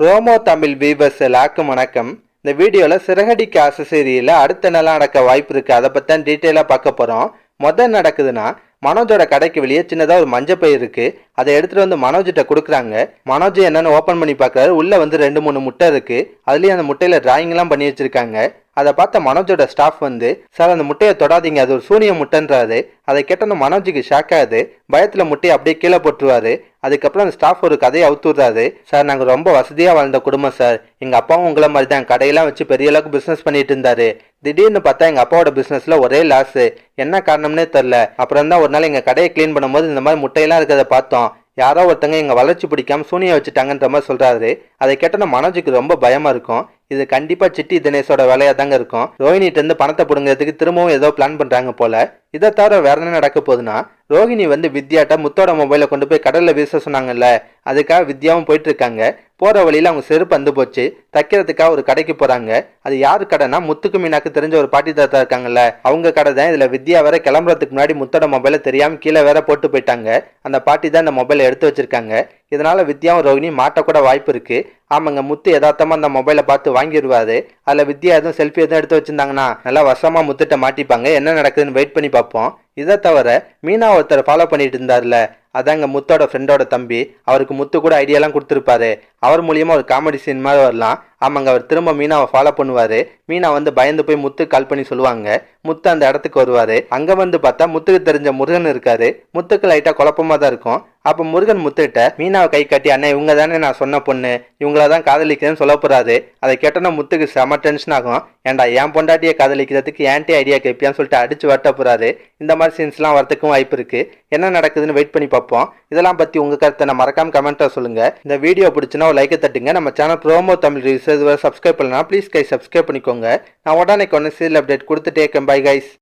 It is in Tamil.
ரோமோ தமிழ் வீவர்ஸ் எல்லாருக்கும் வணக்கம். இந்த வீடியோவில் சிறகடிக்க ஆசை சீரியலில் அடுத்த நாளாக நடக்க வாய்ப்பு இருக்குது. அதை பற்றி தான் டீட்டெயிலாக பார்க்க போகிறோம். முதல் நடக்குதுன்னா, மனோஜோட கடைக்கு வெளியே சின்னதாக ஒரு மஞ்சப்பை இருக்குது. அதை எடுத்துகிட்டு வந்து மனோஜிட்ட கொடுக்குறாங்க. மனோஜ் என்னென்னு ஓப்பன் பண்ணி பார்க்குறாரு. உள்ளே வந்து 2-3 முட்டை இருக்குது. அதுலேயும் அந்த முட்டையில் டிராயிங்லாம் பண்ணி வச்சுருக்காங்க. அதை பார்த்த மனோஜோட ஸ்டாஃப் வந்து, சார் அந்த முட்டையை தொடாதீங்க, அது ஒரு சூனிய முட்டைன்றாரு. அதை கேட்டோன்னு மனோஜுக்கு ஷாக் ஆகுது. பயத்தில் முட்டையை அப்படியே கீழே போட்டுருவாரு. அதுக்கப்புறம் அந்த ஸ்டாஃப் ஒரு கதையை அவுத்துடுறாரு. சார், நாங்கள் ரொம்ப வசதியாக வாழ்ந்த குடும்பம் சார். எங்கள் அப்பாவும் உங்களை மாதிரி தான் கடையெல்லாம் வச்சு பெரிய அளவுக்கு பிஸ்னஸ் பண்ணிட்டு இருந்தாரு. திடீர்னு பார்த்தா எங்கள் அப்பாவோட பிஸ்னஸில் ஒரே லாஸு. என்ன காரணம்னே தெரில. அப்புறம் தான் ஒரு நாள் எங்கள் கடையை க்ளீன் பண்ணும்போது இந்த மாதிரி முட்டையெல்லாம் இருக்கிறத பார்த்தோம். யாரோ ஒருத்தங்க எங்கள் வளர்ச்சி பிடிக்காம சூனியை வச்சுட்டாங்கன்ற மாதிரி சொல்கிறாரு. அதை கேட்டோன்னா மனோஜுக்கு ரொம்ப பயமாக இருக்கும். இது கண்டிப்பாக சிட்டி தினேஷோட வேலையாக தாங்க இருக்கும். ரோஹினிகிட்டேருந்து பணத்தை பிடுங்கிறதுக்கு திரும்பவும் ஏதோ பிளான் பண்ணுறாங்க போல. இதை தவிர வேற என்ன நடக்க போகுதுன்னா, ரோஹினி வந்து வித்யாட்ட முத்தோட மொபைலை கொண்டு போய் கடலில் வீச சொன்னாங்கல்ல, அதுக்காக வித்யாவும் போயிட்டு இருக்காங்க. போகிற வழியில் அவங்க செருப்பு வந்து போச்சு. தைக்கிறதுக்காக ஒரு கடைக்கு போகிறாங்க. அது யாரு கடைனா, முத்துக்கு மீனாக்கு தெரிஞ்ச ஒரு பாட்டி தாத்தா இருக்காங்கல்ல, அவங்க கடை தான். இதில் வித்யா வேற கிளம்புறதுக்கு முன்னாடி முத்தோட மொபைலை தெரியாமல் கீழே வேற போட்டு போயிட்டாங்க. அந்த பாட்டி தான் இந்த மொபைலை எடுத்து வச்சிருக்காங்க. இதனால வித்யாவும் ரோஹினி மாட்டக்கூட வாய்ப்பு இருக்கு. ஆமாங்க, முத்து யதார்த்தமா அந்த மொபைலை பார்த்து வாங்கிடுவாரு. அதில் வித்யா எதுவும் செல்ஃபி எதுவும் எடுத்து வச்சிருந்தாங்கன்னா நல்லா வசமா முத்துட்ட மாட்டிப்பாங்க. என்ன நடக்குதுன்னு வெயிட் பண்ணி பார்ப்போம். இதை தவிர மீனா ஒருத்தர் ஃபாலோ பண்ணிட்டு இருந்தார்ல, அதாங்க முத்தோட ஃப்ரெண்டோட தம்பி. அவருக்கு முத்து கூட ஐடியாலாம் கொடுத்துருப்பாரு. அவர் மூலியமா ஒரு காமெடி சீன் மாதிரி வரலாம். ஆமாங்க, அவர் திரும்ப மீனாவை ஃபாலோ பண்ணுவாரு. மீனா வந்து பயந்து போய் முத்து கால் பண்ணி சொல்லுவாங்க. முத்து அந்த இடத்துக்கு வருவாரு. அங்க வந்து பார்த்தா முத்துக்கு தெரிஞ்ச முருகன் இருக்காரு. முத்துக்கு லைட்டா குழப்பமா தான் இருக்கும். அப்ப முருகன் முத்துக்கிட்ட மீனாவை கை காட்டி, அண்ணே இவங்க தானே நான் சொன்ன பொண்ணு, இவங்களதான் காதலிக்கிறேன்னு சொல்ல போறாரு. அதை கேட்டோன்னா முத்துக்கு செம டென்ஷன் ஆகும். ஏன்டா என் பொண்டாட்டியை காதலிக்கிறதுக்கு ஏன்டி ஐடியா கேட்பியான்னு சொல்லிட்டு அடிச்சு வரட்ட போறாரு. இந்த மாதிரி சீன்ஸ்லாம் வரத்துக்கும் வாய்ப்பு இருக்கு. என்ன நடக்குதுன்னு வெயிட் பண்ணி பார்ப்போம். இதெல்லாம் பத்தி உங்க கருத்தை நான் மறக்காம கமெண்ட்டா சொல்லுங்க. இந்த வீடியோ பிடிச்சுன்னா ஒரு லைக்கை தட்டுங்க. நம்ம சேனல் ரோமோ தமிழ் ரிவ்யூஸ் இதுவரை சப்ஸ்கிரைப் பண்ணலாம். ப்ளீஸ் கைஸ் சப்ஸ்கிரைப் பண்ணிக்கோங்க. நான் உடனே சீரியல் அப்டேட் கொடுத்துட்டே இருக்கேன். Bye guys.